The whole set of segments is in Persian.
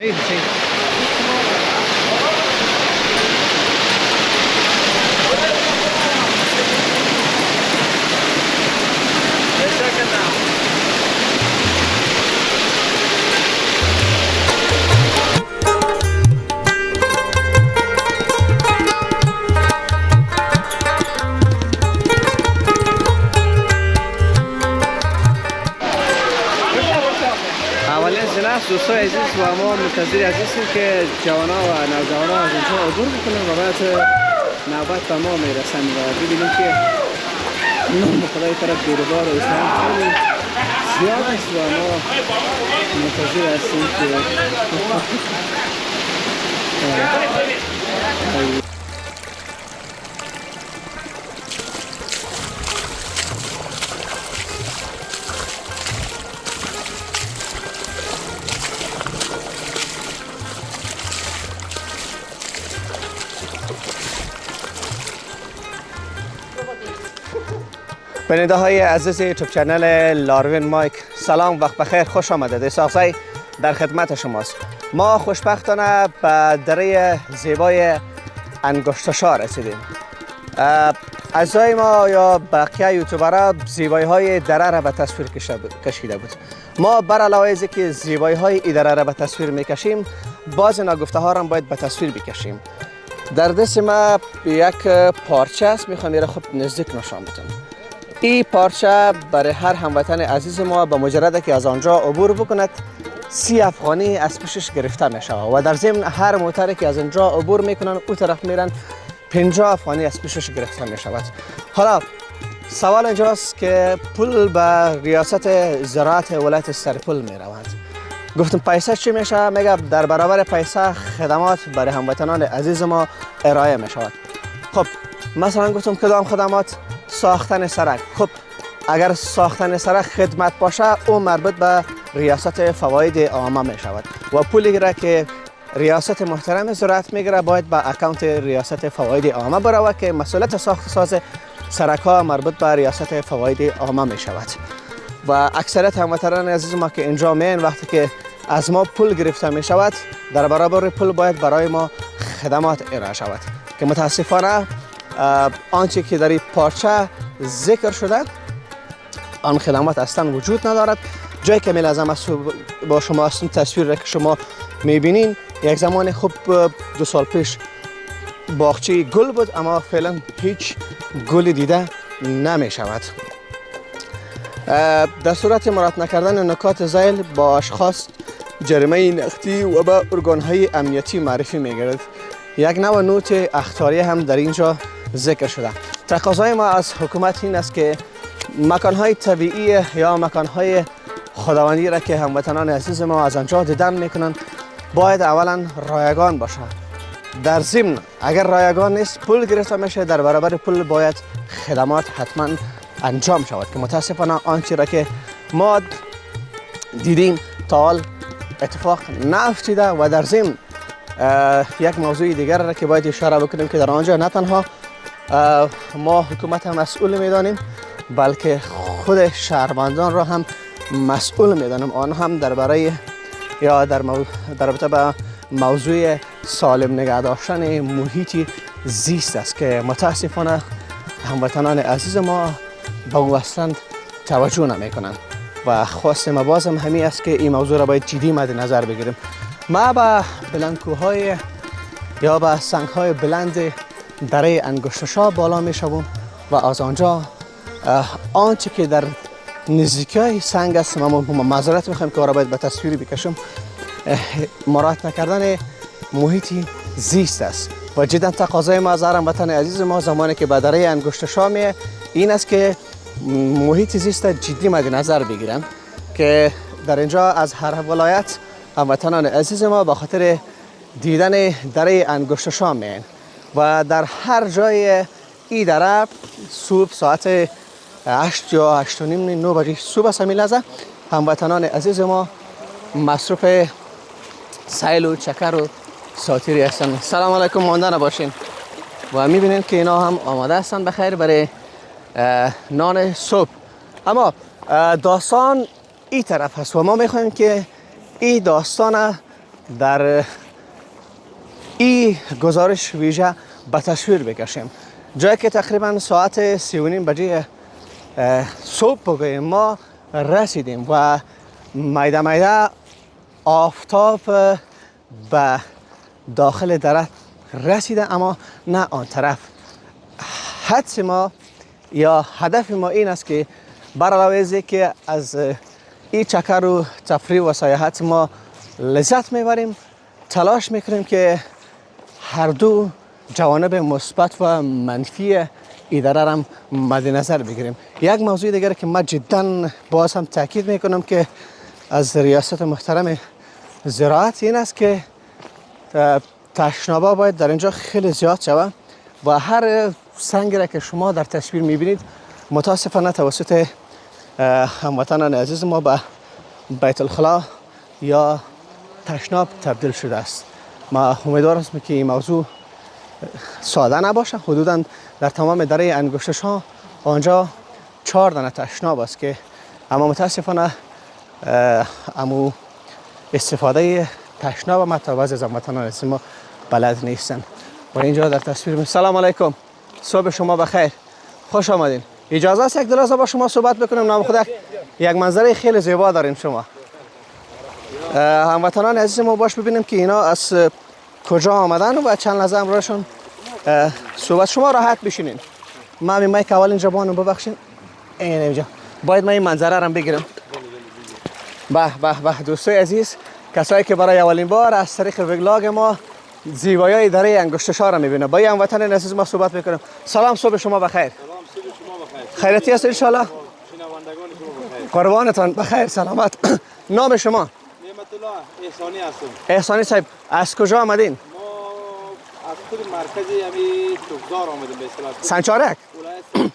Sí, sí. اول از جناس دوستای عزیز و ما منتظر هستیم که جوانان و نوجوانان از اینجا عبور بکنن و بعد نوبت به ما میرسن و ببینیم که نام خدای طرف بیروبار و اسلام خیلی زیاد است و ما منتظر هستیم که بیننده های عزیز یوتیوب چنل لاروین مایک، سلام، وقت بخیر، خوش آمدید. اسحاق در خدمت شماست. ما خوشبختانه به دره زیبای انگشتشا رسیدیم. اعضای ما یا بقیه یوتیوبرها زیبایی های دره را به تصویر کشیده بود. ما بر علاوه از که زیبایی های این دره را به تصویر میکشیم، باز نگفته ها را باید به تصویر بکشیم. در دست ما یک پارچه است، میخوام این را خوب نزدیک نشان بدم. این پارچه برای هر هموطن عزیز ما به مجرد که از آنجا عبور بکند 30 افغانی از پیشش گرفته می شود و در ضمن هر موتری که از اینجا عبور میکنن او طرف میرن 50 افغانی از پیشش گرفته می شود. حالا سوال اینجاست که پول به ریاست زراعت ولایت سرپل می روند. گفتم پیسه چی میشه؟ میگه در برابر پیسه خدمات برای هموطنان عزیز ما ارائه می شود. خب مثلا گفتم کدام خدمات؟ ساختن سرک. خب اگر ساختن سرک خدمت باشه او مربوط به ریاست فواید عامه می شود و پولی را که ریاست محترم زراعت میگیره باید به اکانت ریاست فواید عامه بره که مسئولیت ساخت ساز سرک ها مربوط به ریاست فواید عامه می شود و اکثریت هموطنان عزیز ما که اینجا میان وقتی که از ما پول گرفته می شود در برابر پول باید برای ما خدمات ارائه شود که متاسفانه آنچه که در این پارچه ذکر شده آن خدمات اصلا وجود ندارد. جایی که لازم است با شما اصلا تصویر را که شما میبینین یک زمان خوب 2 سال پیش باغچه گل بود اما فعلا هیچ گل دیده نمی شود. در صورت مراعات نکردن نکات ذیل با اشخاص جریمه نقدی و به ارگان‌های امنیتی معرفی میگردد. یک نوع نوت اخطاری هم در اینجا ذکر شده. تقاضای ما از حکومت این است که مکانهای طبیعی یا مکانهای خداوندی را که هموطنان عزیز ما از آنجا دیدن میکنن باید اولا رایگان باشه. در ضمن اگر رایگان نیست پول گرفته میشه در برابر پول باید خدمات حتما انجام شود که متاسفانه آنچه را که ما دیدیم تا حال اتفاق نیفتاده و در ضمن یک موضوع دیگر را که باید اشاره بکنیم که در آنجا نه تنها ما حکومت هم مسئول میدانیم بلکه خود شهروندان را هم مسئول میدانیم. آن هم درباره یا در رابطه با موضوع سالم نگه داشتن محیط زیست است که متاسفانه هموطنان عزیز ما به اون اصلا توجه نمیکنند و خواست ما بازم همین است که این موضوع را باید جدی مد نظر بگیریم. ما به بلندکوهای یا به سنگ‌های بلند دره انگشتشا بالا میشوم و از آنجا آنچه که در نزدیکی سنگ است ما معذرت میخوایم که را باید به تصویری بکشم مراعات نکردن محیط زیست است و جدا تقاضای ما از هموطن عزیز ما زمانی که به دره انگشتشا می این است که محیط زیست جدی مد نظر بگیرن که در اینجا از هر ولایت هموطنان عزیز ما به خاطر دیدن دره انگشتشا میان و در هر جای این دره صبح ساعت 8 یا 8 و نیم 9 بجه صبح است همین لحظه هموطنان عزیز ما مصروف سیل و چکر و ساتیری هستند. سلام علیکم، مانده نباشین. و میبینید که اینا هم آماده هستند بخیر برای نان صبح. اما داستان این طرف هست و ما میخوایم که این داستان در این گزارش ویژه به تصویر بکشیم. جایی که تقریبا ساعت 3:30 بجه صبح بگوییم ما رسیدیم و میده میده آفتاب به داخل دره رسیده، اما نه آن طرف. حدس ما یا هدف ما این است که بر علاوه از که از این چکر و تفریح و سیاحت ما لذت میبریم، تلاش میکنیم که هر دو جوانب مثبت و منفی اداره را مد نظر بگیریم. یک موضوع دیگر که من جدا باز هم تاکید میکنم که از ریاست محترم زراعت این است که تشنابا باید در اینجا خیلی زیاد شود و هر سنگی را که شما در تصویر میبینید متاسفانه توسط هموطنان عزیز ما به بیت الخلا یا تشناب تبدیل شده است. ما امیدوار هستم که این موضوع ساده نباشه. حدودا در تمام دره انگشتشان آنجا 4 دانه تشناب است که اما متاسفانه امو استفاده تشناب ما تا بعضی از هموطنان عزیز ما بلد نیستن. و اینجا در تصویر سلام علیکم، صبح شما بخیر، خوش آمدین. اجازه است یک دلازه با شما صحبت بکنم؟ نام خدا. یک منظره خیلی زیبا دارین شما. هموطنان عزیز ما باش ببینیم که اینا از کجا آمدن و چند لحظه امرایشون صحبت. شما راحت بشینین. من مایک اول اینجا بانم ببخشین. اینجا باید من این منظره رو بگیرم. به به به دوستای عزیز، کسایی که برای اولین بار از طریق وبلاگ ما زیبایی دره انگشتشار را میبینه، با این هموطن عزیز ما صحبت میکنم. سلام، صبح شما بخیر. سلام، صبح شما بخیر. خیریتی است ان شاء الله؟ شنوندگان شما بخیر. قربانتان، بخیر سلامت. نام شما؟ نعمت الله احسانی هستم. احسانی صاحب، از کجا آمدین؟ ما از خود مرکز یعنی توگزار آمدیم به اصطلاح. سنچارک؟ ولایت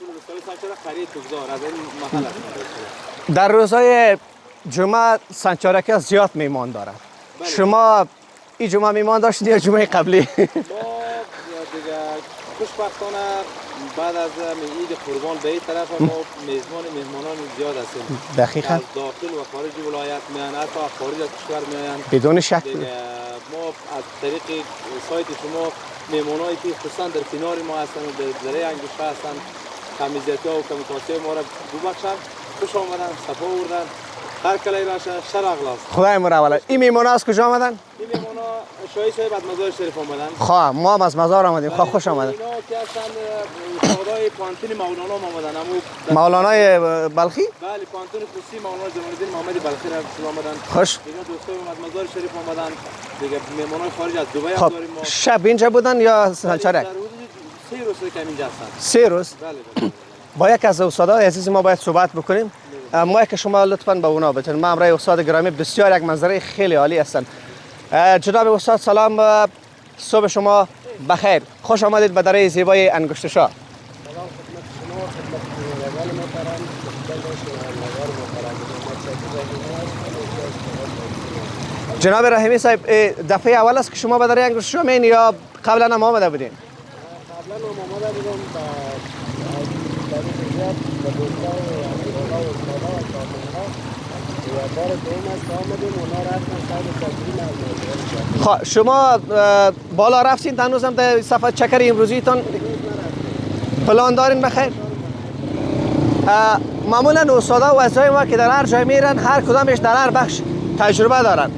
سنچارک قریه توگزار از این محل هستم. در روزهای جمعه سنچارک ها زیاد میمان دارد. شما این جمعه میمان داشتید یا جمعه قبلی؟ ما دیگه خوشبختانه بعد از عید قربان به این طرف ما مهمانان زیاد هستیم. دقیقاً. از داخل و خارج ولایت میان، حتی خارج از کشور میان. بدون شک. ما از طریق سایت شما مهمانایی که خصوصا در کنار ما هستن و در دره انگشته هستن کمیزیتی ها و کمیکاسی ما را ببخشن، خوش آمدن، صفا آوردن. هر کلی راشه شر اغلاس. خدای مراوله. این میمونا از کجا آمدن؟ این میمونا شاهی صاحب از مزار شریف آمدن. خواه ما هم از مزار آمدیم. خواه خوش آمدن. اینا که هستن استادای پانتون مولانا آمدن. مولانای بلخی؟ بله، پانتون خصوصی مولانا جمال‌الدین محمد بلخی را آمدن. خوش. دیگه دوستای از مزار شریف آمدن. دیگه مهمانای خارج از دبی هم خب داریم ما. شب اینجا بودن یا سنچارک؟ در حدود 3 روز که اینجا هستن. 3 روز؟ بله. با یک از استادای عزیز ما باید صحبت بکنیم. ما که شما لطفاً به اونا بتونید. ما امروز استاد گرامی بسیار یک منظره خیلی عالی هستن. جناب استاد سلام، صبح شما بخیر، خوش آمدید به دره زیبای انگشتشار. سلام خدمت شما، خدمت بینندگان محترم، جناب رحیمی صاحب، دفعه اول است که شما به دره انگشتشار میین یا قبلا هم آمده بودین؟ قبلا هم آمده بودم در زیاد به دوستان و استادا و کارمندها و بار دوم است که آمدیم اونا رفتن ساید تدریم از خب شما بالا رفتین هنوز هم در صفحه چکر امروزیتان پلان دارین بخیر؟ معمولا استادا و وزرای ما که در هر جای میرن هر کدامش در هر بخش تجربه دارن.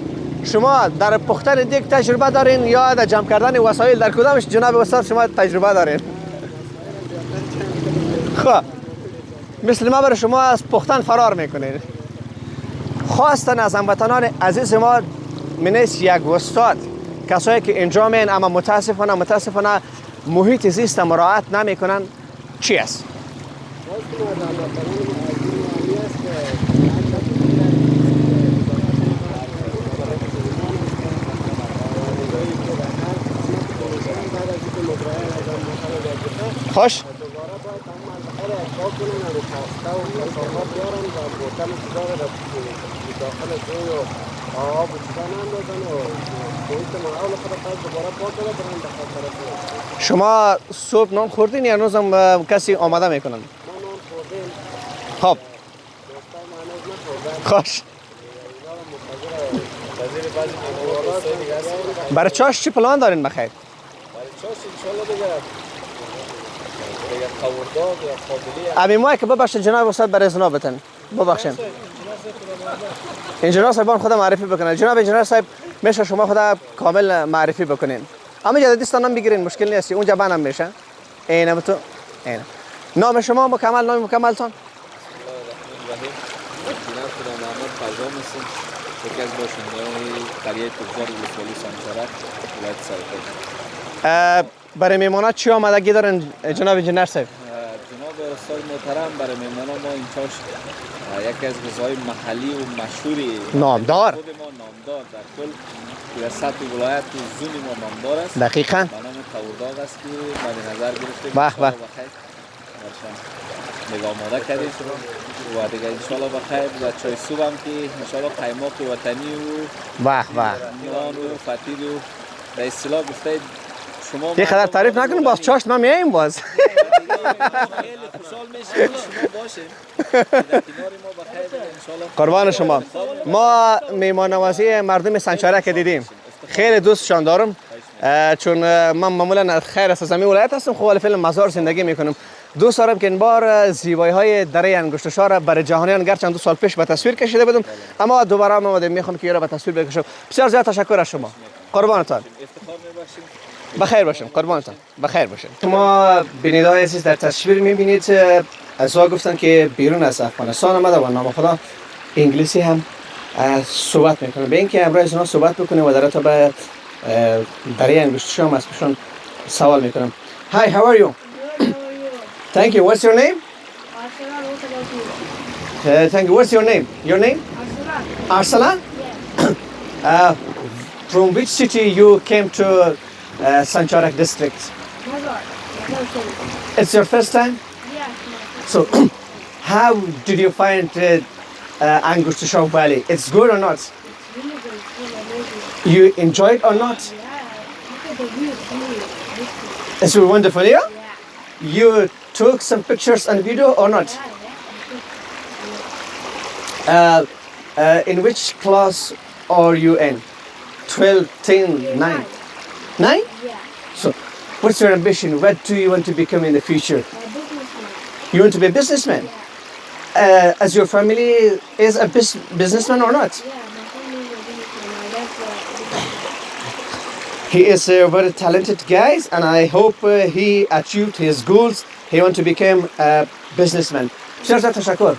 شما در پختن دیگ تجربه دارین یا در جمع کردن وسایل در کدامش جناب استاد شما تجربه دارین؟ خب مثل ما برای شما از پختن فرار میکنین. خواستن از هموطنان عزیز ما منیست یک استاد کسایی که اینجا مین اما متاسفانه محیط زیست مراعات نمیکنن چی است؟ خوش شما صبح نان خوردین یا هنوز هم کسی آماده میکنن؟ خب خوش وزیر بعضی میمونات دوستای دیگه هستیم. برای چاش چی پلان دارین بخیر؟ برای چاش انشالله دیگه قورداد یا قابلی ابی ماه که ببخشید جناب استاد برای اذن بتن ببخشید انجینر صاحبان خدا معرفی بکنن. جناب انجینر صاحب میشه شما خدا کامل معرفی بکنین. اما جدی دستانم بگیرین مشکل نیست اونجا بانم میشه. اینه تو اینه نام شما مکمل نام مکملتون؟ جناب خدا محمد فرزام هستم. یکی از باشندگان قریه تجار ولسوالی سانچارک ولایت سرکار. برای میمونات چی آمادگی دارن جناب انجینر صاحب؟ جناب استاد محترم برای میمونان ما این چاش یکی از غذاهای محلی و مشهوری نامدار خود ما نامدار در کل در سطح ولایت و زون ما نامدار است. دقیقاً به نام قورداغ است که مد نظر گرفتیم. به به. نگاه آماده کردیم و دیگه انشالله بخیر و چای صبح هم که انشالله قیماق وطنی و به به نان و فتید و به اصطلاح گفته شما یه خدر تعریف نکنیم باز چاشت ما میاییم باز خیلی خوشحال میشیم شما باشین در کنار ما بخیر انشالله. قربان شما. ما میهمان نوازی مردم سنچارک دیدیم خیلی دوستشان دارم چون من معمولا خیر از زمین ولایت هستم خب ولی فعلا مزار زندگی میکنم. دوست دارم که این بار زیبایی های دره انگشتشار را برای جهانیان گرچند 2 سال پیش به تصویر کشیده بودم اما دوباره آمدیم میخوام که را به تصویر بکشم. بسیار زیاد تشکر از شما. قربانتان. افتخار میبخشیم. بخیر باشم قربانتان. بخیر باشم. شما بینیدهای عزیز در تصویر میبینید از گفتن که بیرون از افغانستان آمده و نام خدا انگلیسی هم صحبت میکنه. به اینکه امروز اینا صحبت بکنه و در رابطه دره انگشتشار هم از پیشون سوال میکنم. Hi, how are you? Thank you. What's your name? Thank you. What's your name? Your name? Arsalan. From which city you came to Sancharak district? It's your first time? So, how did you find Angushtushar Valley? It's good or not? You enjoy it or not? It's wonderful, yeah? You took some pictures and video or not? In which class are you in? 12, 10, 9? 9? So, what's your ambition? What do you want to become in the future? You want to be a businessman? As your family is a businessman or not? He is a very talented guy and I hope he achieved his goals. He want to become a businessman. بسیار زیاد تشکر.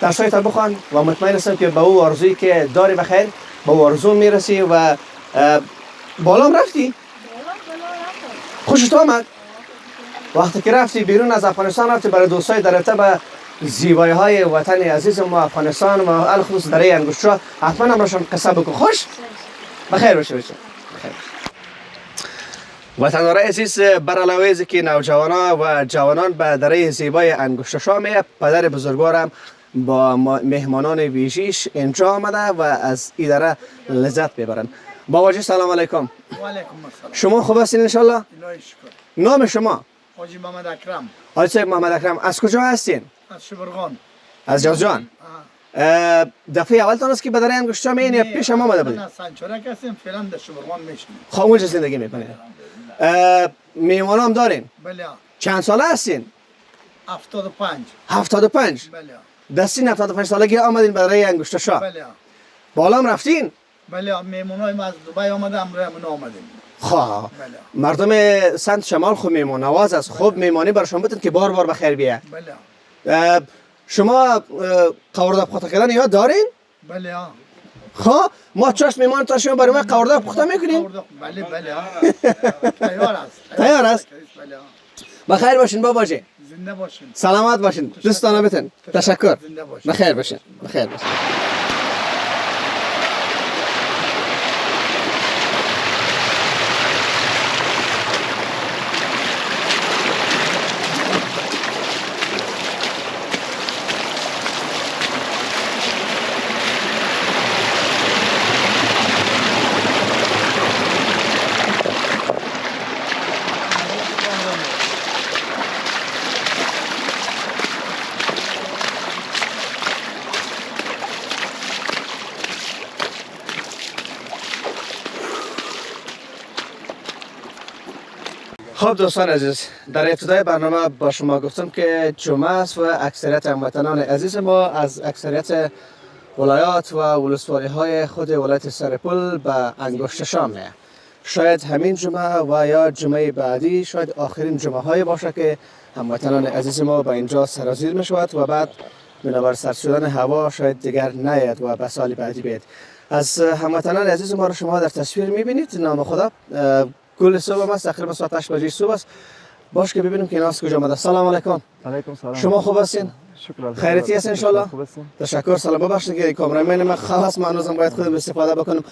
درسایت بخوان و مطمئن هستم که به او آرزویی که داری بخیر به او آرزو میرسی و بالام رفتی؟ خوشت آمد؟ وقتی که رفتی بیرون از افغانستان رفتی برای دوستای در رابطه به زیبایی های وطن عزیز ما افغانستان و الخصوص دره انگشتشار حتما امرشان قصه بکن. خوش؟ بخیر باشه بچه. بخیر. وطندارای عزیز بر علاوه از که نوجوانان و جوانان به دره زیبای انگشتشار میه پدر بزرگوارم با مهمانان ویژیش اینجا آمده و از این دره لذت ببرن. باباجی سلام علیکم. و علیکم السلام. شما خوب هستین انشالله؟ الهی شکر. نام شما؟ حاجی محمد اکرم. حاجی صاحب محمد اکرم از کجا هستین؟ از شبرغان. از جوزجان. دفعه اولتان است که به دره انگشتشار میین یا پیش هم آمده بودین؟ من از سنچارک هستم فعلا در شبرغان میشنم. خب اونجا زندگی میکنین. میهمان هم دارین؟ بله. چند ساله هستین؟ 75. 75. بله. دستین 75 سالگی آمدین به دره انگشتشار. بله. بالا هم رفتین؟ بله میمونای ما از دبی آمده امروز همون آمدیم. خب بله. مردم سنت شمال خوب میمون نواز است. خوب میمانی برشون بتن که بار بار بخیر بیه. بله. شما قورداب پخته کردن یاد دارین؟ بله. خب ما چاش میمان تا شما برای ما قورداب پخته میکنیم؟ بله بله. تیار است. تیار است؟ بله. بخیر باشین باباجی. زنده باشین. سلامت باشین. دوستانه بتن. تشکر. زنده باشین. بخیر باشین. بخیر باشین. خب دوستان عزیز، در ابتدای برنامه با شما گفتم که جمعه است و اکثریت هموطنان عزیز ما از اکثریت ولایات و ولسوالی های خود ولایت سرپل به انگشت شام میه. شاید همین جمعه و یا جمعه بعدی شاید آخرین جمعه های باشه که هموطنان عزیز ما به اینجا سرازیر می شود و بعد بنابر سرد شدن هوا شاید دیگر نیاید و به سال بعدی بیاید. از هموطنان عزیز ما رو شما در تصویر میبینید. نام خدا گل صبح است، تقریبا ساعت 8 بجه صبح است. باش که ببینیم که اینا از کجا آمده. سلام علیکم. علیکم سلام. شما خوب هستین؟ شکر. خیریتی هستین ان شاء الله؟ خوب هستین؟ تشکر. سلام. ببخشید که کامرامن من خلاص من روزم باید خودم استفاده بکنم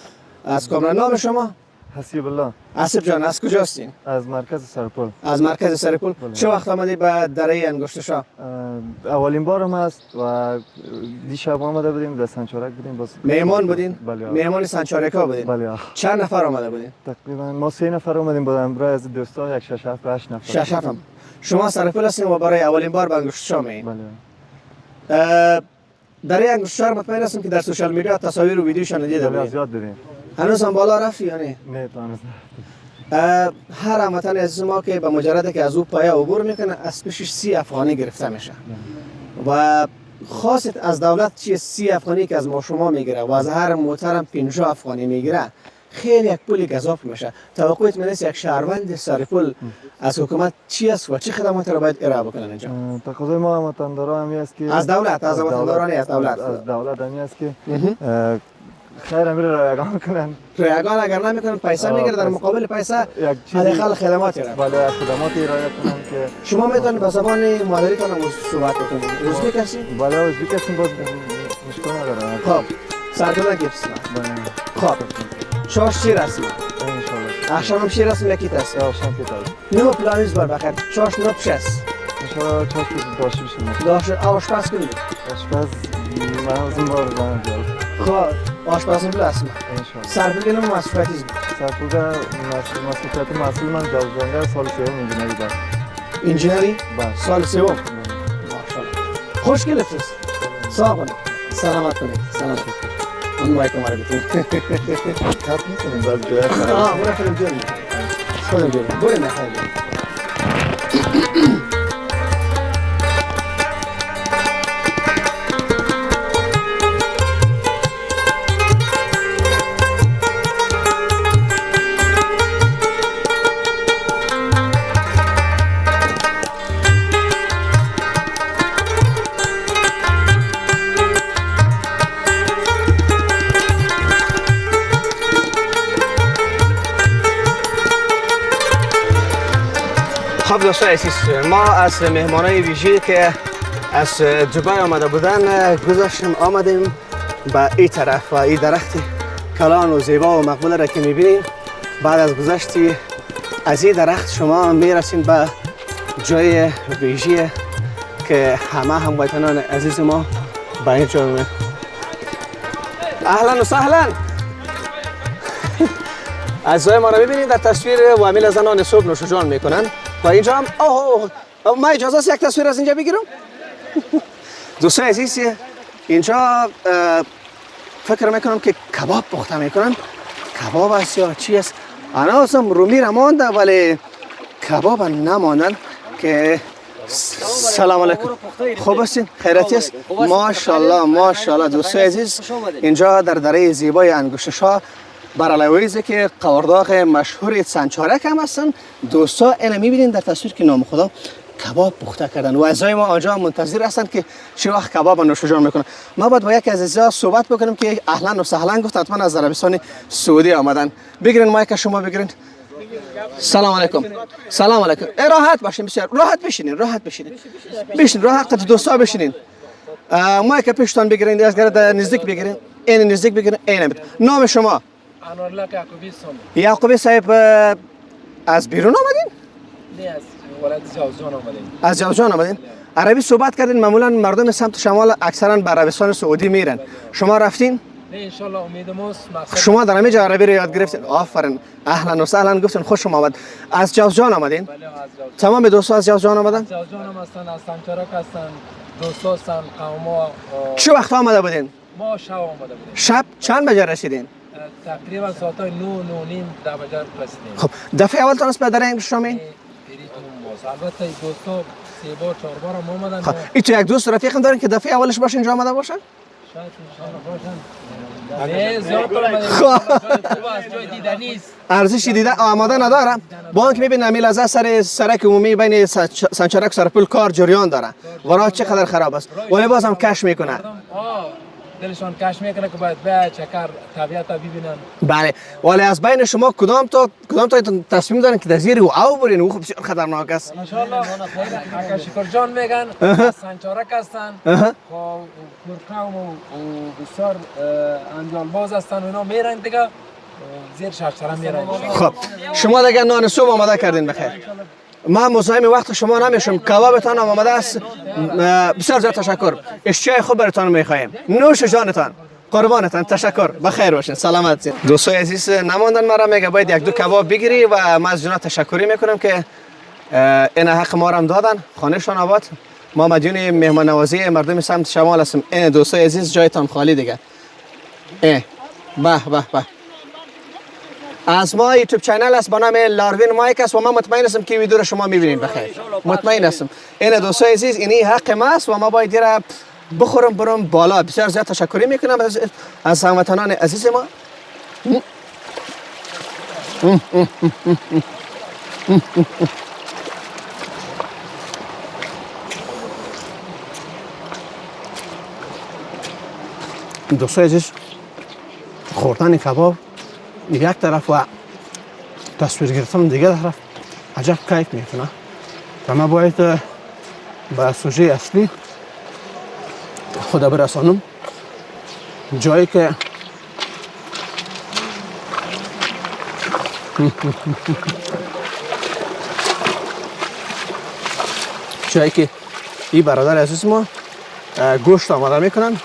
از کامرا. نام شما؟ حسیب الله. حسیب جان از کجا هستین؟ از مرکز سرپل. از مرکز سرپل. بله. چه وقت آمدی به دره انگشت شاه؟ اولین بارم است و دیشب آمده بودیم در سنچارک بودیم باز. مهمان بودین؟ بله. مهمان سنچارکا بودین؟ بله. چند نفر آمده بودین؟ تقریبا ما 3 نفر آمدیم با همراه از دوستا، یک 6 7 8 نفر. 6 7. شما سرپل هستین و برای اولین بار به انگشت شاه میایین؟ بله. دره انگشت شاه مطمئن هستم که در سوشال میدیا تصاویر و ویدیوشان دیده بله بودین. زیاد دیدیم. هنوز هم بالا رفت یا نه؟ نه تانست. هر هموطن عزیز ما که به مجرد که از او پایه عبور میکنه از پیشش 30 افغانی گرفته میشه و خاصت از دولت چیه 30 افغانی که از ما شما میگیره و از هر موترم 50 افغانی میگیره خیلی یک پولی گزاف میشه. توقعیت من است یک شهروند سرپل از حکومت چی است و چه خدمات را باید ارائه بکنن اینجا؟ تقاضای ما هموطندارا همی است که از دولت، از هموطنداران از دولت، از دولت همی است که خیر امیر رایگان کنن. رایگان اگر نمیکنن پیسه میگیره، در مقابل پیسه یک چیزی حداقل خدماتی را. بله خدماتی ارائه کنن که شما میتونید به زبان مادریتان هم صحبت بکنید. ازبک هستی؟ بله ازبک هستیم باز مشکل نداره. خب سرکوزه گیپسیم. بله. خب چاش چی رسمه؟ انشالله. اخشام هم چی رسمه یکی تست؟ آشان پیتاز. نو پلانیز بار بخیر. چاش نو پشست. انشالله چاش داشته بشیم. داشت آشپز کنید. آشپز من از این بار زنم جال. خب آشپز بل اسمه. انشالله. سرپل نو مسئولیتیز. سرپوزه مسئولیت مسئول من جوزانگر سال 3 انجینری دارم. انجینری؟ بله. سال 3. ماشاءالله. خوش گلفتید. سلام کنید. سلامت کنید. سلامت. اون مایک ما رو بتونید. کپ میکنیم باز جای برای فیلم جوری. خودم جوری. برای نخواهید. خب دوستان عزیز، ما از مهمانای ویژه‌ای که از دبی آمده بودن گذاشتیم آمدیم به این طرف و این درخت کلان و زیبا و مقبول را که میبینیم. بعد از گذشتی از این درخت شما میرسیم به جای ویژه‌ای که همه هموطنان عزیز ما به اینجا می اهلا و سهلا. اعضای ما را ببینید در تصویر وامل زنان صبح نوش جان میکنن و اینجا هم ما اجازه است یک تصویر از اینجا بگیرم؟ دوستان عزیز اینجا فکر میکنم که کباب پخته میکنن. کباب است یا چی است؟ انا اصلا رومی را مانده ولی کباب نماندن که سلام علیکم. خوب هستین؟ خیراتی است؟ ماشاءالله ماشاءالله. دوستان عزیز اینجا در دره زیبای انگشت شاه بر علاوه که قورداغ مشهور سنچارک هم هستن. دوستا اینو میبینین در تصویر که نام خدا کباب پخته کردن و اعضای ما آنجا منتظر هستن که چه وقت کباب نوش جان میکنن. ما باید با یک از اعضا صحبت بکنیم که اهلا و سهلا گفت، حتما از عربستان سعودی آمدن. بگیرین مایک شما بگیرین. سلام علیکم. سلام علیکم. راحت باشین، بسیار راحت بشینین، راحت بشینین. بشین راحت دوستا بشینین. مایک پیشتون بگیرین، از گرد نزدیک بگیرین. این نزدیک بگیرین. این نام شما؟ انوارالله یعقوبی سام. یعقوبی صاحب از بیرون آمدین؟ نه از ولایت جوزجان آمدیم. از جوزجان آمدین؟ عربی صحبت کردین. معمولا مردم سمت شمال اکثرا به عربستان سعودی میرن. شما رفتین؟ نه ان شاء الله امید ماست. شما در همینجا عربی رو یاد گرفتین؟ آفرین. اهلا و سهلا گفتین، خوش آمد. از جوزجان آمدین؟ بله از جوزجان. تمام دوستا از جوزجان آمدن؟ جوزجان هم هستن، از سنچارک هستن، دوستا هستن، قوما. چه وقت آمده بودین؟ ما شب آمده بودیم. شب چند بجه رسیدین؟ تقریبا ساعت 9 9 نیم 10 بجه رسیدیم. خب دفعه اول تونست به دره انگشت شاه میین؟ البته این دوستا 3 بار 4 بار هم آمدن. خب این تو یک دوست رفیقم دارین که دفعه اولش باشه اینجا آمده باشن؟ شاید نه زیاد آمدن. جای دیدنی است. ارزشی دیدن آماده ندارم. با اینکه میبینم این لحظه سر سرک عمومی بین سنچرک سرپل کار جریان داره و راه چقدر خراب است ولی بازم کش میکنه. دلشان کش میکنه که باید به چکر طبیعت ببینن. بله ولی از بین شما کدام تا تصمیم دارین که در زیر او برین او خب بسیار خطرناک است. ان شاء الله اکا شکر جان میگن سنچارک هستن با کورکام و بسیار انجال باز هستن و اینا میرن دیگه زیر شرشره میرن. خب شما دیگه نان صبح آماده کردین بخیر. ما مزاحم وقت شما نمیشم. کبابتان آماده است. بسیار زیاد تشکر. اشیاء خوب براتون میخوایم. نوش جانتان. قربانتان. تشکر. بخیر باشین. سلامت باشین. دوستای عزیز نماندن مرا میگه باید یک دو کباب بگیری و من از جنا تشکری میکنم که این حق ما را دادن. خانهشان آباد. ما مدیون مهمان نوازی مردم سمت شمال هستم. این دوستای عزیز جایتان خالی دیگه. به به به. از ما یوتیوب چینل است با نام لاروین مایک است و من مطمئن هستم که ویدیو رو شما میبینید بخیر. مطمئن هستم. این دوستای عزیز اینی حق ما است و ما باید دیره بخورم برم بالا. بسیار زیاد تشکری میکنم از هموطنان عزیز ما. دوستای عزیز خوردن کباب یک طرف و تصویر گرفتم دیگه طرف عجب کیف میکنه. و ما باید به سوژه اصلی خدا برسانم جایی که این برادر عزیز ما گوشت آماده میکنن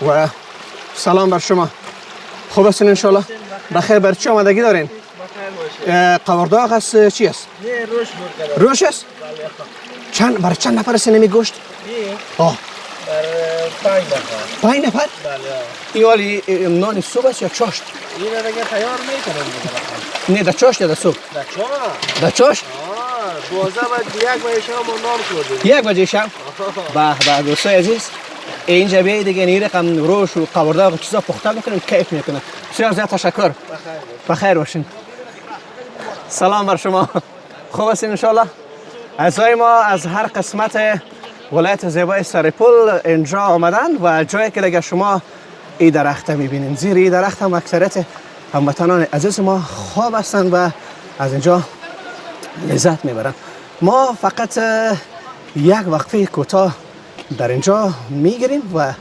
و سلام بر شما. خوب هستین انشالله؟ بخیر. بر چی آمادگی دارین؟ قورداغ است چی است؟ روش است؟ برای چند نفر است نمی گوشت؟ بر 5 نفر. 5 نفر؟ این والی نان صبح است یا چاشت؟ این دیگه تیار میکنم. نه در چاشت یا در صبح؟ در چاشت؟ 12 بعد 1 بجه شام ما نام خوردیم. 1 بجه شام؟ به دوستای عزیز اینجا بیایید دیگه این رقم روش و قورداغ و چیزا پخته میکنن کیف میکنن. بسیار زیاد تشکر. بخیر باشین. سلام بر شما. خوب هستین انشالله؟ اعضای ما از هر قسمت ولایت زیبای سرپل اینجا آمدن و جایی که دیگه شما این درخت میبینین. زیر این درخت هم اکثریت هموطنان عزیز ما خواب هستند و از اینجا لذت میبرن. ما فقط یک وقفه کوتاه در اینجا میگیریم و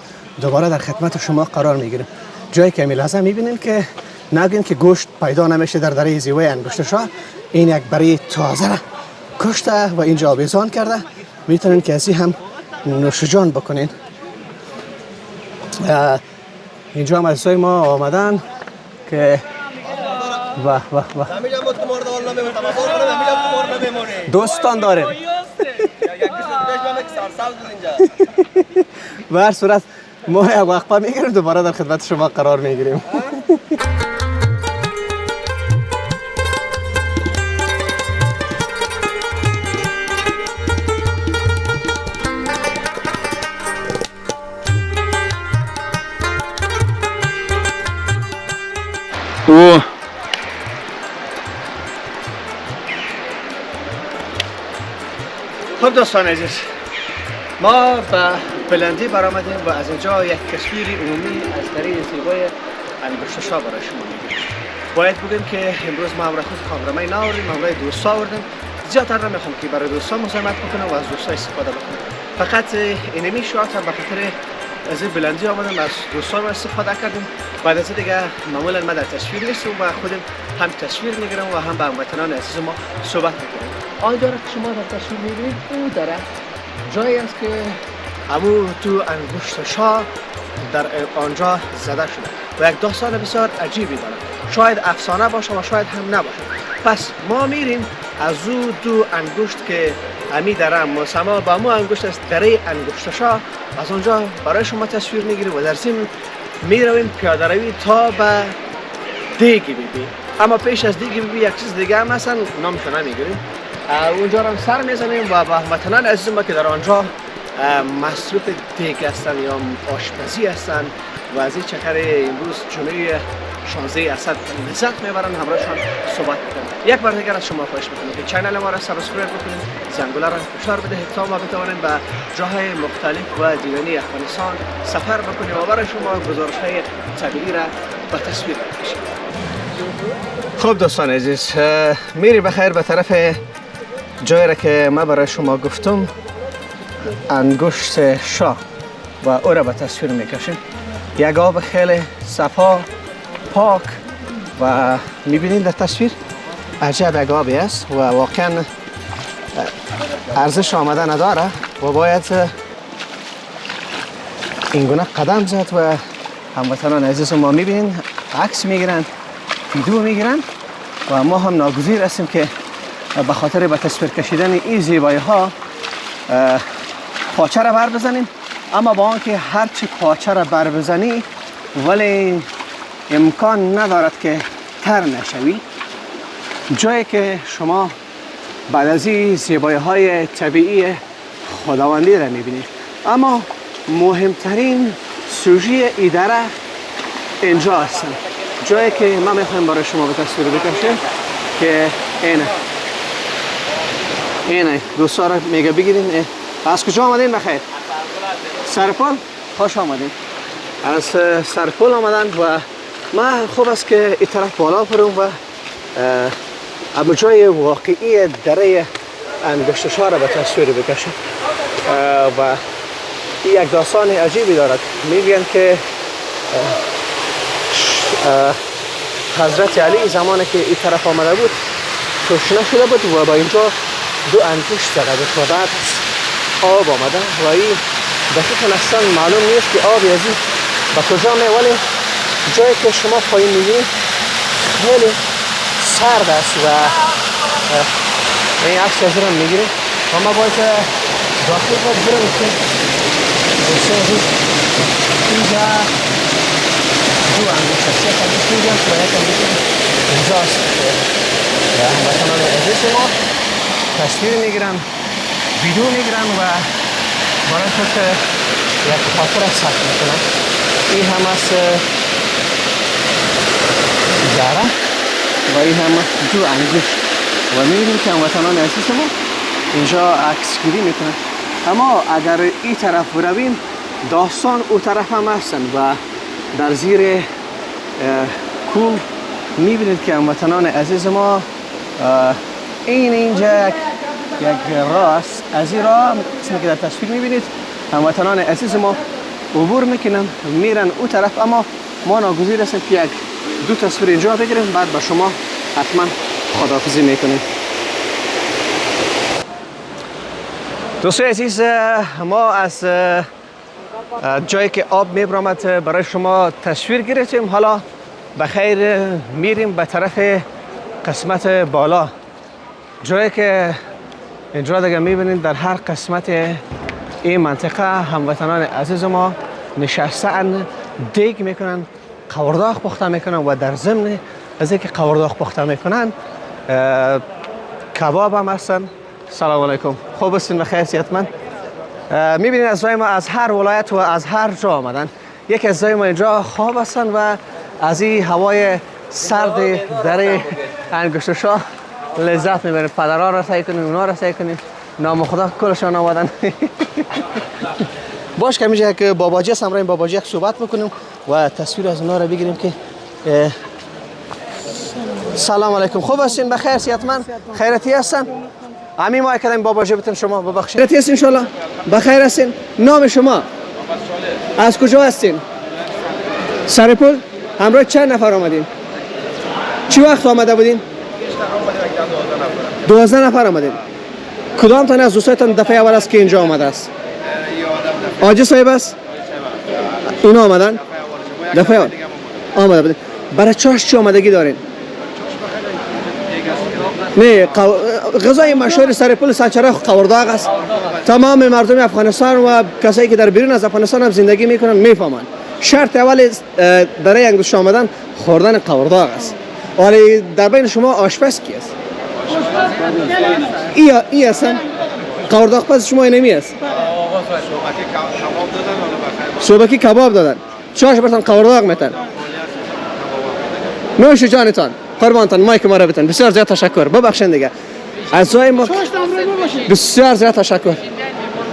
دوباره در خدمت شما قرار میگیریم. جایی که لازم میبینین که نگین که گوشت پیدا نمیشه در دره زیبای انگشت شاه. این یک بره تازه را کشته و اینجا آویزان کرده. میتونین که ازی هم نوش جان بکنین. اینجا هم عزیزای ما آمدن که دوستان داریم. به هر صورت ما یک وقفه میگیریم دوباره در خدمت شما قرار میگیریم. خب دوستان عزیز ما به بلندی برآمدیم و از اینجا یک تصویر عمومی از دره زیبای انگشت شاه برای شما میگیریم. باید بگیم که امروز ما امروز کامرامای نآوردیم، امروز دوستا آوردیم. زیادتر نمیخوام که برای دوستا مزاحمت بکنم و از دوستا استفاده بکنم. فقط اینمی شات به خاطر از بلندی آمدیم از دوستا استفاده کردیم. بعد از دیگه معمولا ما در تصویر نیستم و خودم هم تصویر میگیرم و هم با هموطنان عزیز ما صحبت میکنم. آن درخت شما در تصویر میبینید او درخت جایی است که امو تو انگشت شاه در آنجا زده شده و یک داستان بسیار عجیبی داره. شاید افسانه باشه و شاید هم نباشه. پس ما میریم از او دو انگشت که امی داره مسما با مو انگشت است دره انگشت شاه از آنجا برای شما تصویر میگیریم و در ضمن میرویم پیاده روی تا به دیگی بیبی. اما پیش از دیگی بیبی یک چیز دیگه هم هستن نامشو نمیگیریم. اونجا هم سر میزنیم و با هموطنان عزیز ما که در آنجا مصروف دیگ هستن یا آشپزی هستن و از این چکر امروز جمعه 16 اسد لذت میبرن همراهشان صحبت میکنن. یک بار دیگر از شما خواهش میکنم که چینل ما را سابسکرایب بکنید، زنگوله را فشار بدهید تا ما بتوانیم به جاهای مختلف و دیدنی افغانستان سفر بکنیم و برای شما گزارش های طبیعی را به تصویر بکشیم. خب دوستان عزیز، میری بخیر به طرف جایی را که ما برای شما گفتم، انگشت شاه و او را به تصویر میکشیم. یک آب خیلی صفا پاک و میبینید در تصویر عجب یک آبی است و واقعا ارزش آمدن نداره و باید اینگونه قدم زد و هموطنان عزیز ما میبینید عکس میگیرن، ویدیو میگیرن و ما هم ناگزیر هستیم که به خاطر به تصویر کشیدن این زیبایی ها پاچه را بر بزنیم. اما با آنکه هرچی پاچه را بر بزنی ولی امکان ندارد که تر نشوی. جایی که شما بعد از این زیبایی های طبیعی خداوندی را میبینید. اما مهمترین سوژه ایداره اینجا هستن، جایی که ما میخوایم برای شما به تصویر بکشیم که اینه دوستا را میگه بگیرین. از کجا آمدین بخیر؟ سرپل؟ خوش آمدین. از سرپل آمدن و ما خوب است که این طرف بالا برم و اما جای واقعی دره انگشت شاه را به تصویر بکشم و این یک داستان عجیبی دارد. میگن که حضرت علی زمانی که این طرف آمده بود تشنه شده بود و با اینجا دو انگشت زده بود و بعد آب آمده و این دقیقا اصلا معلوم نیست که آبی از این به کجا می، ولی جایی که شما پایین میبینید خیلی سرد است و این عکس از این میگیریم و ما باید داخل باید برم که اینجا دو انگشت است، یک انگشت اینجا و یک انگشت اینجا است و هموطنان عزیز ما تصویر میگیرن، ویدیو میگیرن و برای که یک خاطر ثبت میکنن. این هم از دره و این هم دو انگشت و میبینیم که هموطنان عزیز ما اینجا عکس گیری میکنن. اما اگر این طرف برویم داستان او طرف هم هستن و در زیر کوه میبینید که هموطنان عزیز ما اینجا یک راه است. از این راه اسمی که در تصویر میبینید هموطنان عزیز ما عبور میکنن میرن او طرف. اما ما ناگزیر هستیم که یک دو تصویر اینجا بگیریم بعد با شما حتما خداحافظی میکنیم. دوستان عزیز، ما از جایی که آب میبرامد برای شما تصویر گرفتیم. حالا بخیر میریم به طرف قسمت بالا، جایی که اینجا دیگه میبینید در هر قسمت این منطقه هموطنان عزیز ما نشستن دیگ میکنن، قورداغ پخته میکنن و در ضمن از اینکه قورداغ پخته میکنن کباب هم هستن. سلام علیکم، خوب هستین؟ بخیر صحتمند؟ میبینید از ما از هر ولایت و از هر جا آمدن. یکی از ما اینجا خواب هستن و از این هوای سرد در انگشت شاه لذت میبریم. پدرها را سعی کنیم، اونا را سعی کنیم، نام خدا کلشان آمدن. باش که میشه که باباجی هست، همراه باباجی یک صحبت بکنیم و تصویر از اونا را بگیریم که سلام علیکم، خوب هستین؟ بخیر صحتمند؟ خیرتی هستن؟ همین ما کردیم باباجی بتون شما ببخشید. خیرتی هستین ان شاء الله؟ بخیر هستین؟ نام شما؟ از کجا هستین؟ سرپل؟ همراه چند نفر آمدین؟ چی وقت آمده بودین؟ 12 نفر آمدین. کدام تن از دوستایتان دفعه اول است که اینجا آمده است؟ آجی صاحب است؟ اونا آمدن؟ دفعه اول آمده بودین. برای چاش چی آمدگی دارین؟ نه، غذای مشهور سرپل سنچره قورداغ است. تمام مردم افغانستان و کسایی که در بیرون از افغانستان هم زندگی میکنن میفهمن. شرط اول برای انگشت آمدن خوردن قورداغ است. ولی در بین شما آشپز کی است؟ ای هستن قورداغ پس شما اینمی است شبکی کباب دادن چاش برتن قورداغ میتن نوش جانتان قربانتان مایک ما را بتن بسیار زیاد تشکر ببخشید دیگه از جای ما بسیار زیاد تشکر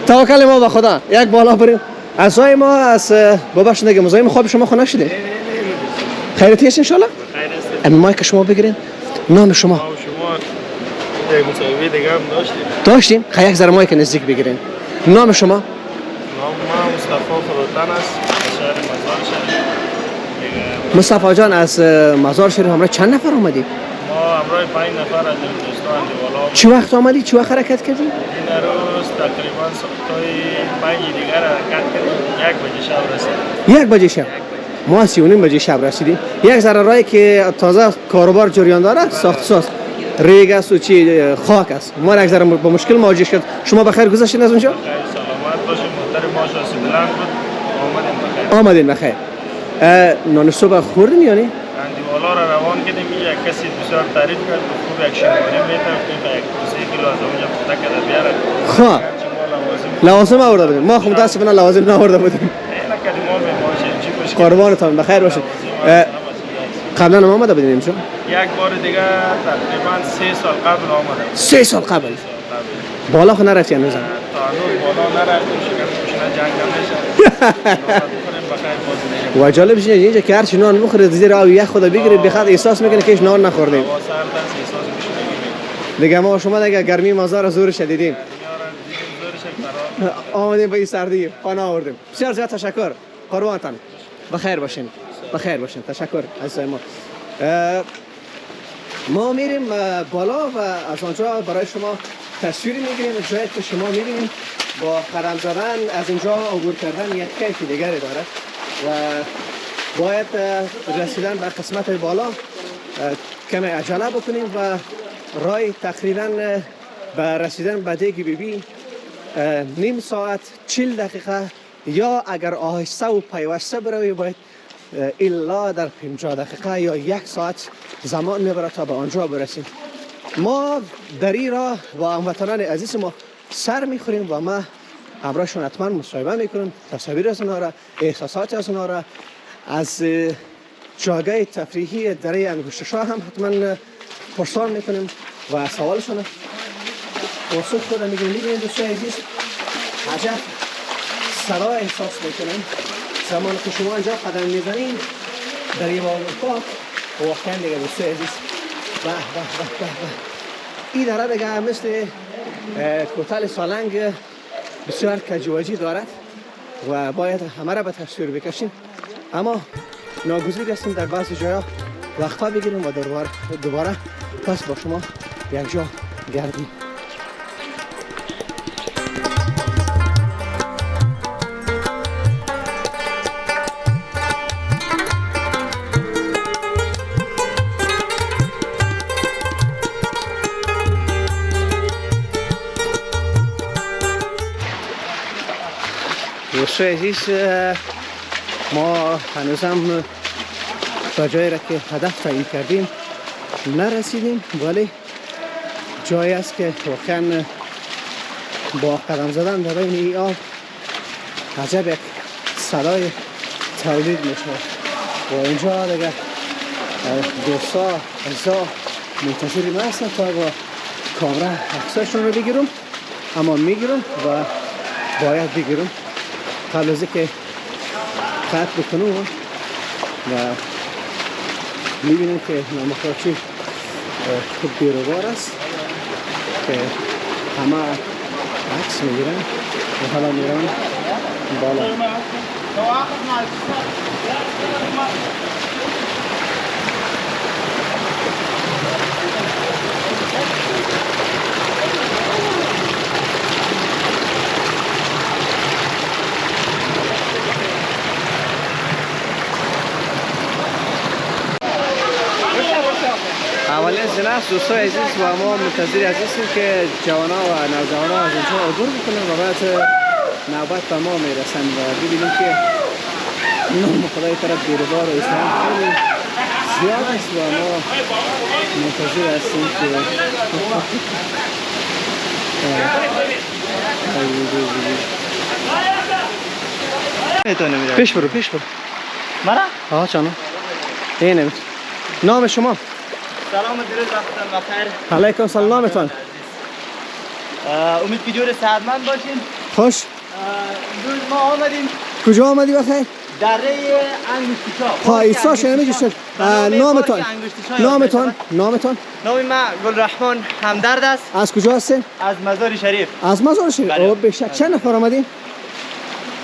توکل ما به خدا یک بالا بریم از جای ما از ببخشید دیگه مزاحم خواب شما خونه شده خیرتی است ان شاء الله ام مایک شما بگیرین نام شما یک مصاحبه دیگه هم داشتیم خیلی یک ذره مایک نزدیک بگیرین نام شما نام ما مصطفی فروتن است شهر مزار شریف مصطفی جان از مزار شریف همراه چند نفر آمدی؟ ما همراه 5 نفر از دوستان دیوالا چه وقت آمدی؟ چه وقت حرکت کردی؟ این روز تقریبا تا 5 دیگر حرکت کردیم 1 بجه شب رسیدیم 1 بجه شب ما 3:30 بجه شب رسیدیم یک ذره راهی که تازه کاروبار جریان داره ساخت ساز ریگ است و چی خاک است ما یک ذره با مشکل مواجه شد شما بخیر گذشتین از اونجا؟ خیر سلامت باشیم محترم ما شاسی بلند بود آمدیم بخیر نان صبح خوردین یا نه؟ دیوالا را روان کردیم یک کسی بسیار تعریف کرد خوب یک شماره میترفتیم تا 1 کیلو از اونجا پخته کرده بیاره خواه لوازم آورده بودیم ما خب متاسفانه لوازم نآورده بودیم نکردیم ما میماشیم چی مشکل قربانتان بخیر باشید قبلا هم آمده بودیم اینجا؟ یک بار دیگه تقریبا 3 سال قبل آمدم 3 سال قبل بالا خو نرفتی هنوز تا هنوز بالا نرفتیم شکر جنگ نمیشه و جالب شده اینجا که هرچی نان بخورید زیر آب یخ خدا بگیرید بخاطر احساس میکنه که هیچ نان نخوردیم دیگه ما شما دیگه گرمی مزار زور شدیدیم آمدیم به این سردی خانه آوردیم بسیار زیاد تشکر قربانتان بخیر باشین تشکر عزیزای ما ما میریم بالا و از آنجا برای شما تصویری میگیریم جایی که شما میبینیم با قدم زدن از اینجا عبور کردن یک کیف دیگری داره و باید رسیدن به قسمت بالا کمی عجله بکنیم و راه تقریبا به رسیدن به دیگ بیبی نیم ساعت 40 دقیقه یا اگر آهسته و پیوسته بروی باید الا در 50 دقیقه یا 1 ساعت زمان میبره تا به آنجا برسیم ما در این راه با هموطنان عزیز ما سر میخوریم و ما همراهشون حتما مصاحبه میکنیم تصاویر از اونها را احساسات از اونها را از جاگاه تفریحی دره انگشت شاه هم حتما پرسان میکنیم و سوالشون پاسخ خود میگیم دوستان عزیز عجب صدا احساس میکنیم زمان که شما اینجا قدم میزنین در یه پاک واقعا دیگه دوستان عزیز به این دره دیگه مثل کوتل سالنگ بسیار کجواجی دارد و باید همه را به تصویر بکشیم اما ناگزیر هستیم در بعضی جاها وقفه بگیریم و دوباره پس با شما یک جا گردیم دوستان عزیز ما هنوز هم تا جایی را که هدف تعیین کردیم نرسیدیم ولی جایی است که واقعا با قدم زدن در بین این آب عجب یک صدای تولید میشه و اینجا دیگه دوستا عزیزا منتظری ما هستن تا با کامرا عکساشون رو بگیرم اما میگیرم و باید بگیرم قبل از اینکه قطع بکنم و میبینیم که نامخواچی خوب بیروبار است که همه عکس میگیرن و حالا میرن بالا اولین زنه است دوستان عزیز و ما منتظر هستیم که جوانا و نوجوانا از اینجا عبور بکنن و بعد نوبت به ما میرسن و ببینیم که نام خدای طرف بیروبار و اسلام خیلی زیاد است و ما منتظر هستیم که پیش برو پیش برو. مرا ها چانو. اینه. نام شما؟ سلام درود وقتتان بخیر. علیکم سلام. نامتان؟ امید که جور صحتمند باشین. خوش. امروز ما آمدیم کجا آمدی بخیر؟ دره انگشتیشا. ها ایسا شنمی شد. نامتان؟ نامتان؟ نامتان؟ نام من گلرحمان همدرد است. از کجا هستین؟ از مزار شریف. از مزار شریف. بله. او بشک چند نفر آمدین؟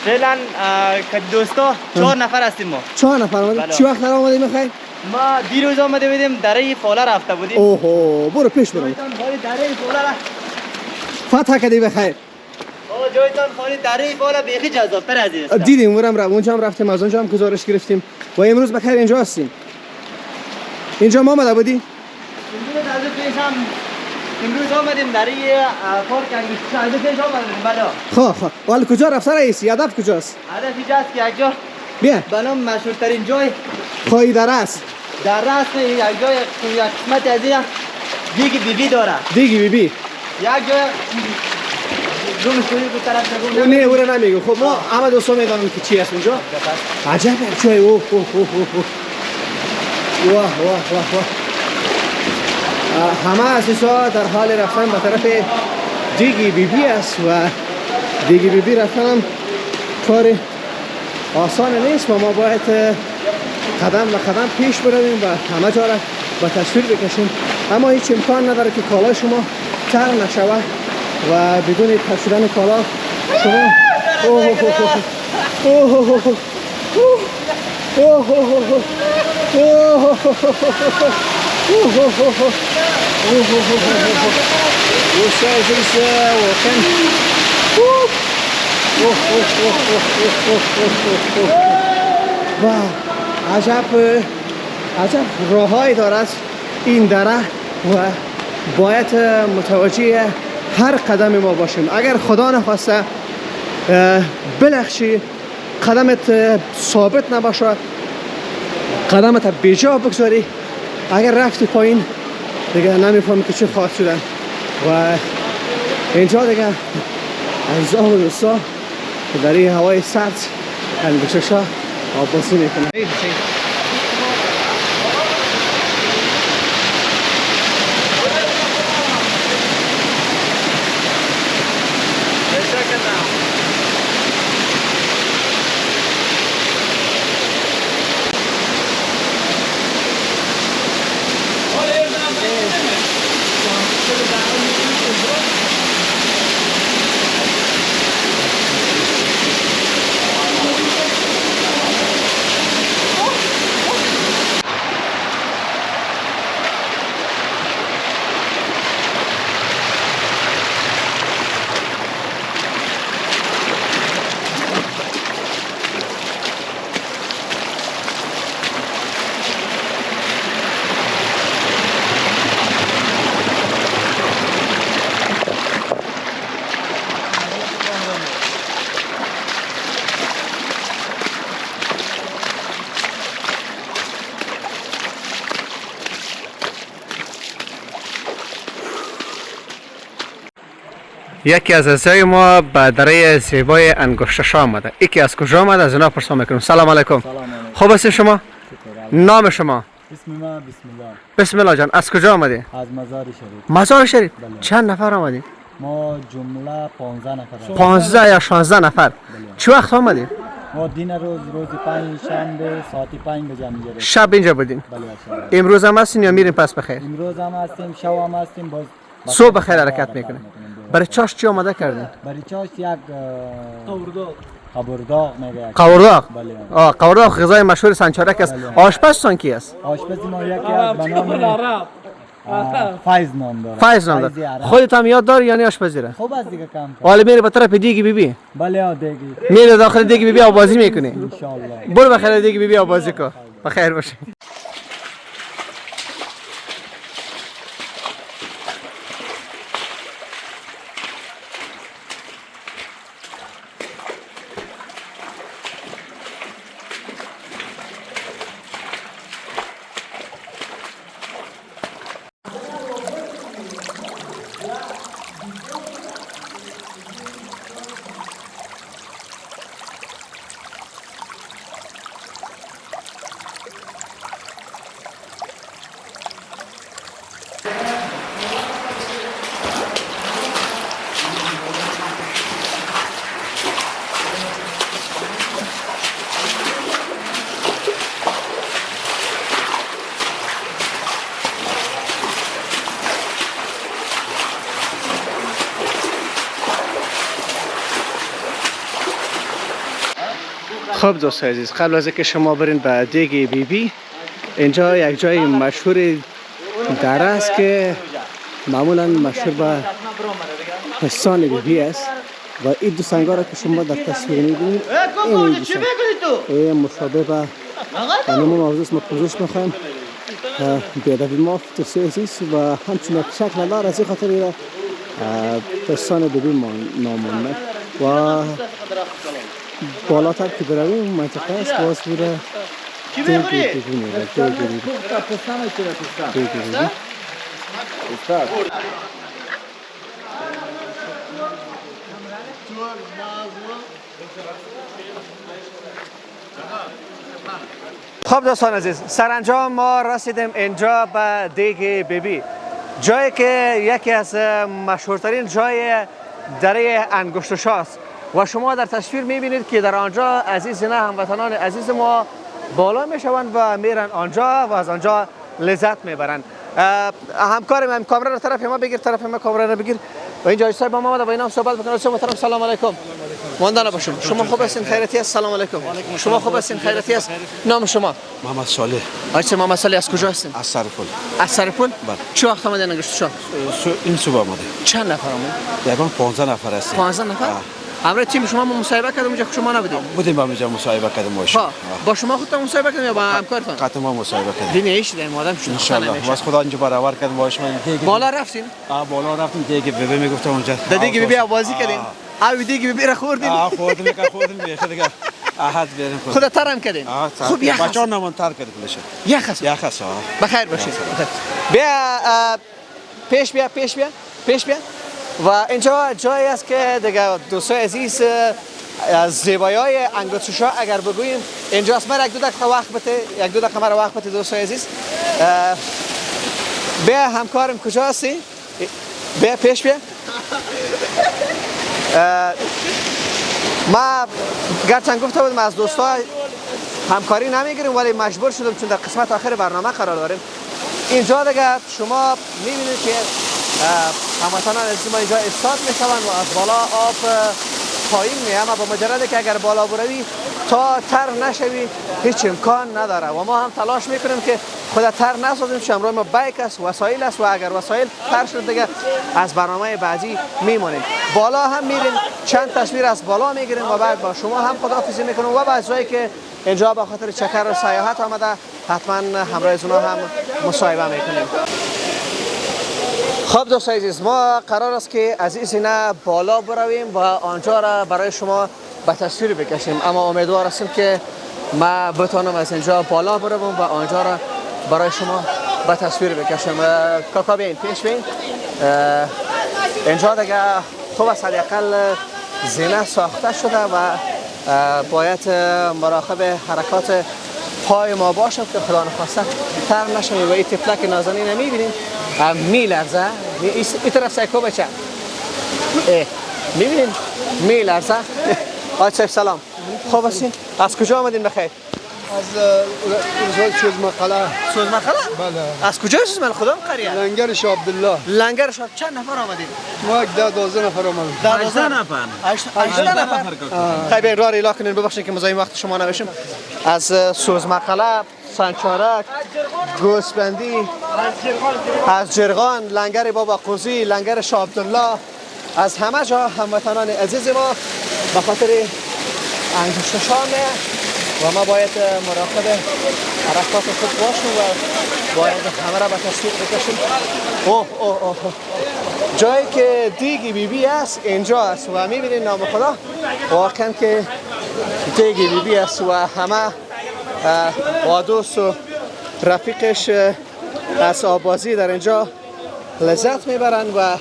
فعلا که دوستا 4 نفر هستیم ما. 4 نفر آمدین. بله. چی وقت در آمدین بخیر؟ ما دیروز آمده بودیم دره فاله رفته بودیم. اوه برو پیش برو. جایتان خالی دره فاله فتح کردی بخیر. جایتان خالی دره فاله بیخی جذاب‌تر از این است. دیدیم اونجا هم رفتیم، از اونجا هم گزارش گرفتیم و امروز بخیر اینجا هستیم. اینجا ما آمده بودی؟ امروز از پیش هم امروز آمدیم دره پارک انگشتیشا از پیش آمدیم. بله. خواه ولی کجا رفته رئیسی؟ هدف کجاست؟ هدف اینجا است که یک جا بیا به نام مشهورترین جای خواهی در است. در راست یک جای یک قسمت از این دیگی بیبی داره. دیگی بی بی یک جای روم شوری به طرف او نه او رو نمیگو. خب ما همه دوستان میدانم که چی هست اونجا. عجب چای اوه اوه اوه اوه واه واه واه واه. همه اساسا در حال رفتن به طرف دیگی بی بی است و دیگی بی بی رفتن هم کار آسان نیست و ما باید قدم به قدم پیش برویم و همه جا را به تصویر بکشیم، اما هیچ امکان نداره که کالا شما تر نشود و بدون تر شدن کالا شما عجب راههایی دارد این دره و باید متوجه هر قدم ما باشیم. اگر خدا نخواسته بلخشی، قدمت ثابت نباشه، قدمت بیجا بگذاری، اگر رفتی پایین دیگه نمیفهمی که چه خواهد شدن. و اینجا دیگه عزیزا و دوستا در این هوای سرد انگشتیشا آبازی میکنه. یکی از عزیزای ما به دره زیبای انگشتیشا آمده. یکی از کجا آمده از اینا پرسان میکنم. سلام علیکم. خوب هستین شما؟ نام شما؟ اسم ما بسم الله. بسم الله جان. از کجا آمدی؟ از مزار شریف. مزار شریف. چند نفر آمدی؟ ما جمله 15 نفر. 15 یا 16 نفر. چه وقت آمدی؟ ما دین روز پنج شنبه ساعت 5 بجه اینجا. شب اینجا بودین؟ بله. امروز هم هستین یا میرین پس بخیر؟ امروز هم هستیم، شب هم هستیم، باز صبح بخیر حرکت میکنین. برای چاش چی آماده کردین؟ برای چاش یک قبرداغ میگه. قورداغ. بله. قورداغ غذای مشهور سنچارک است. آشپزتان کی است؟ آشپز ما یکی از به نام فایز نام داره. فایز نام داره. خودت هم یاد داری یعنی آشپزی را؟ خوب است دیگه کم. حالا میری به طرف دیگی بی بی؟ بله دیگی. میری داخل دیگی بی بی آوازی میکنی؟ ان شاء الله. برو بخیر دیگی بی بی آوازی کن. بخیر باشی. خب دوستان عزیز، قبل از اینکه شما برین به دیگ بی بی، اینجا یک جای مشهور دره است که معمولا مشهور به پستان بی بی است و این دو سنگا را که شما در تصویر می‌بینید این مشابه به نمون موضوع ما پوزش می‌خوایم بیادبی ما توصیه عزیز و همچنین یک شکل دار از این خاطر را پستان بی بی نام و بالاتر که برویم منطقه است باز بوده خب دوستان عزیز، سرانجام ما رسیدیم اینجا به دیگ بی بی، جایی که یکی از مشهورترین جای دره انگشت است و شما در تصویر میبینید که در آنجا عزیزان هموطنان عزیز ما بالا میشوند و میرن آنجا و از آنجا لذت میبرند. همکارم کامرا رو طرف ما بگیر، طرف ما کامرا رو بگیر و اینجا صاحب ما آمده با اینا صحبت بکنیم. محترم سلام علیکم. ماندانا باشم. شما خوب هستین؟ خیریتی است؟ سلام علیکم. شما خوب هستین؟ خیریتی است؟ نام شما؟ محمد صالح. آقای محمد صالح از کجا هستین؟ از سرپل. از سرپل؟ بله. چه وقت آمدین انگشت شاه؟ این صبح آمده. چند نفر آمدین؟ یکم 15 نفر هستیم. 15 نفر؟ همراه تیم شما مصاحبه کردیم اونجا که شما نبودین؟ بودیم با اینجا مصاحبه کردیم باشه. با شما خودتون مصاحبه کردیم یا با همکارتون؟ قطعا ما مصاحبه کردیم. دین ایش دیم آدم شد. ان شاء الله. واسه خدا اینجا برابر کردیم باشه من دیگه. بالا رفتین؟ بالا رفتیم دیگه ببین میگفتم اونجا. دیگه ببین بازی کردین. دیگه ببین را خوردین. خوردیم دیگه. احد بریم. خدا ترم کردین. خوب یخ. بچه‌ها نمون تر کردیم بشه. یخ است. بخیر باشید. بیا پیش بیا. و اینجا جایی است که دیگه دوستای عزیز از زیبایی‌های انگشت‌شاه اگر بگوییم اینجاست. من یک دو دقیقه وقت بده دوستای عزیز. بیا همکارم کجا هستی؟ بیا پیش بیا. ما گرچه گفته بودم از دوستا همکاری نمیگیریم ولی مجبور شدم چون در قسمت آخر برنامه قرار داریم. اینجا دیگه شما میبینید که هموطنان عزیز ما اینجا استاد میشوند و از بالا آب پایین میه، اما با مجرد که اگر بالا بروی تا تر نشوی هیچ امکان نداره و ما هم تلاش میکنیم که خود تر نسازیم. همراه ما بایک است، وسایل است و اگر وسایل تر شد دیگه از برنامه بعدی میمونیم. بالا هم میریم چند تصویر از بالا میگیریم و بعد با شما هم خداحافظی میکنیم و بعد جایی که اینجا به خاطر چکر و سیاحت آمده حتما همراه از اونا هم مصاحبه میکنیم. خب دوستان عزیز، ما قرار است که از این سینه بالا برویم و آنجا را برای شما به تصویر بکشیم، اما امیدوار هستیم که ما بتوانم از اینجا بالا بروم و آنجا را برای شما به تصویر بکشیم. کاکا بین پیش بین. اینجا دیگه خوب است حداقل زینه ساخته شده و باید مراقب حرکات پای ما باشد که خدا نخواسته تر نشویم و این طفلک نازنین رو میبینیم میلرزه. این طرف سایکو بچه میبینیم میلرزه. آقای صاحب سلام، خوب هستین؟ از کجا آمدین بخیر؟ از سوزمقله. سوزمقله؟ بله. از کجا سوزمقله؟ کدام قریه؟ لنگر شاه عبدالله. لنگر شاه. چند نفر آمدین؟ ما 12 نفر آمدیم. 12 نفر. 18 نفر. خیلی راه ریلا کنین، ببخشید که مزاحم وقت شما نباشیم. از سوزمقله، سنچارک، گوسفندی، از جرغان، لنگر بابا قوزی، لنگر شاه عبدالله، از همه جا هموطنان عزیز ما به خاطر انگشت شاه و ما باید مراقب حرکات خود باشیم و باید همه را به تصویر بکشیم. جایی که دیگ بی بی است اینجا است و میبینید نام خدا واقعا که دیگ بی بی است و همه با دوست و رفیقش از آبازی در اینجا لذت میبرند و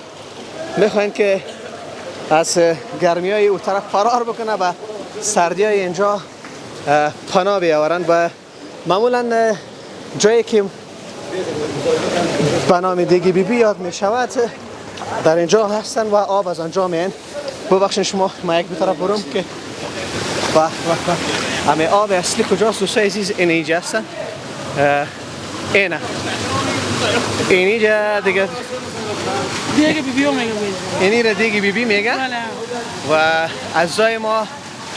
میخواین که از گرمی های او طرف فرار بکنه و سردی های اینجا پناه بیاورند و معمولا جایی که به نام دیگ بی بی یاد می شود در اینجا هستن و آب از آنجا میان. ببخشید شما ما یک طرف برم که همه آب اصلی کجاست دوستای عزیز؟ اینجا هستن. اینه اینجا دیگه دیگ بی بی میگه. اینی را دیگ بی بی میگه و از جای ما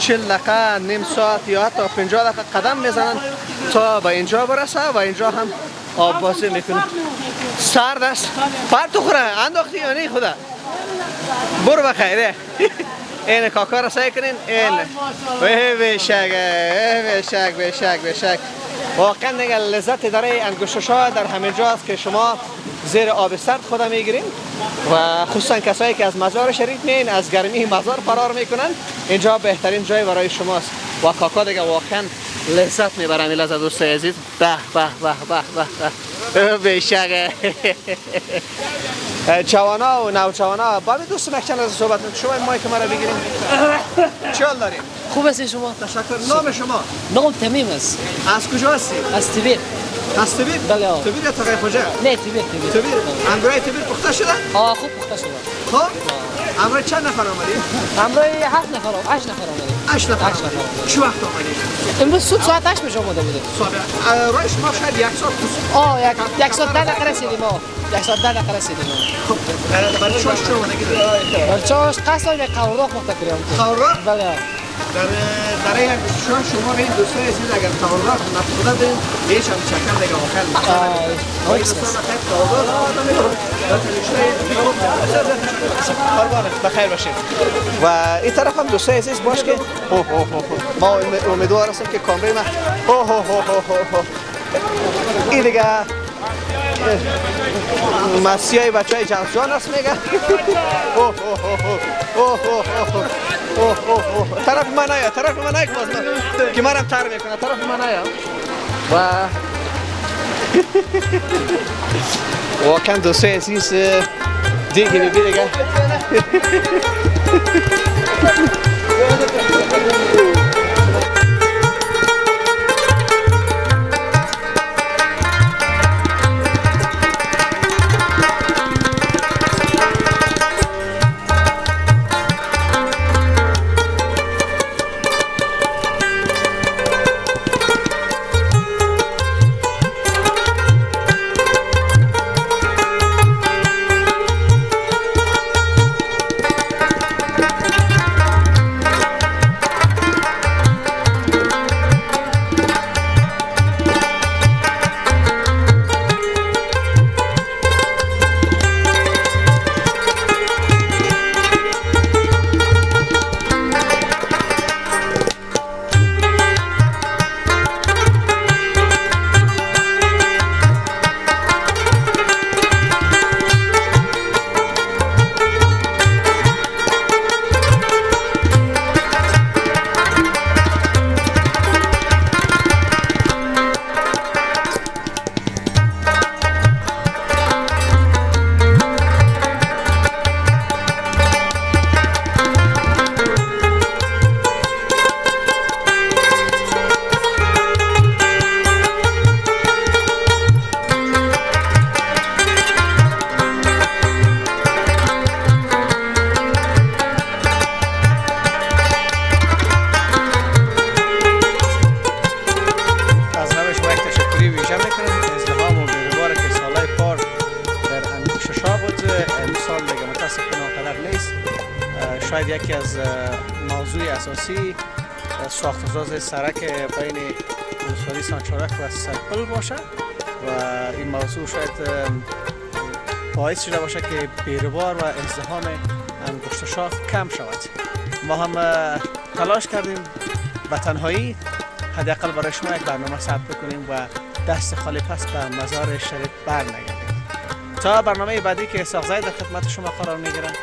40 دقیقه نیم ساعت یا حتی 50 دقیقه قدم میزنن تا به اینجا برسه و اینجا هم آب بازی میکنن. سرد است. پرتو خوره انداختی یا نه خدا؟ برو بخیره. این کاکا را سعی کنین. این بشک واقعا دیگه لذت داره انگشت‌ها در همین جا است که شما زیر آب سرد خود میگیرین و خصوصا کسایی که از مزار شریف میین از گرمی مزار فرار میکنن اینجا بهترین جای برای شماست و کاکا دیگه واقعا لذت میبره. این لذت دوستای عزیز به بشک جوانا و نوجوانا با دوست مکچن از صحبت شما مایک ما را بگیریم. چه حال دارین؟ خوب هستی شما؟ تشکر. نام شما؟ نام تمیم است. از کجا هستی؟ از تبیر. از تبیر؟ بله آه. تبیر یا تقی خوجه؟ نه تبیر. تبیر. انگورای تبیر پخته شده؟ خوب پخته شده. خب؟ امروز چند نفر آمدید؟ امروز 8 نفر 8 نفر آمدید. 8 نفر. چه وقت آمدید؟ امروز صبح ساعت 8 بشه آمده بودیم. صبح. راه شما شاید 1 ساعت. یک ساعت 10 دقیقه رسیدیم ما. 1 ساعت 10 دقیقه رسیدیم. خب برای چاش چه آمدگی دارید؟ برای چاش قصد یک قورق پخته کردیم. قورق؟ بله. در این شما شما به این دوستای عزیز اگر قورق نخورده بدین هیچ هم چکر دیگه آخر میشه. دوستان خیلی قورق بخیر باشید. و این طرف هم دوستای عزیز باش که ما امیدوار هستیم که کامرای ما این دیگه مسیحای بچه های جمشان هست میگه. طرف من آیا باز که منم تر میکنه. طرف من آیا و واقعا دوستای عزیز دیگه دیگه شاید یکی از موضوع اساسی ساخت‌وساز سرک بین ولسوالی سانچارک و سرپل باشه و این موضوع شاید باعث شده باشه که بیروبار و ازدحام انگشت شاخ کم شود. ما هم تلاش کردیم به تنهایی حداقل برای شما یک برنامه ثبت بکنیم و دست خالی پس به مزار شریف برنگردیم. تا برنامه بعدی که اسحاق زاید در خدمت شما قرار میگیرم،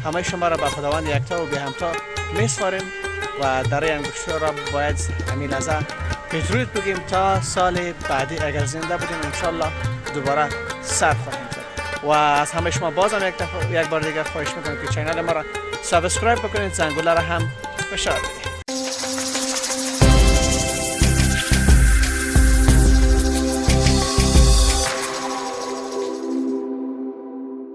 همه شما را به خداوند یکتا و بی همتا میسپاریم و در انگشت را باید همین لحظه بدرود بگیم تا سال بعدی اگر زنده بودیم انشالله دوباره سر خواهیم زد. و از همه شما بازم یک بار دیگر خواهش میکنم که چینل ما را سابسکرایب بکنید، زنگوله را هم فشار بدید.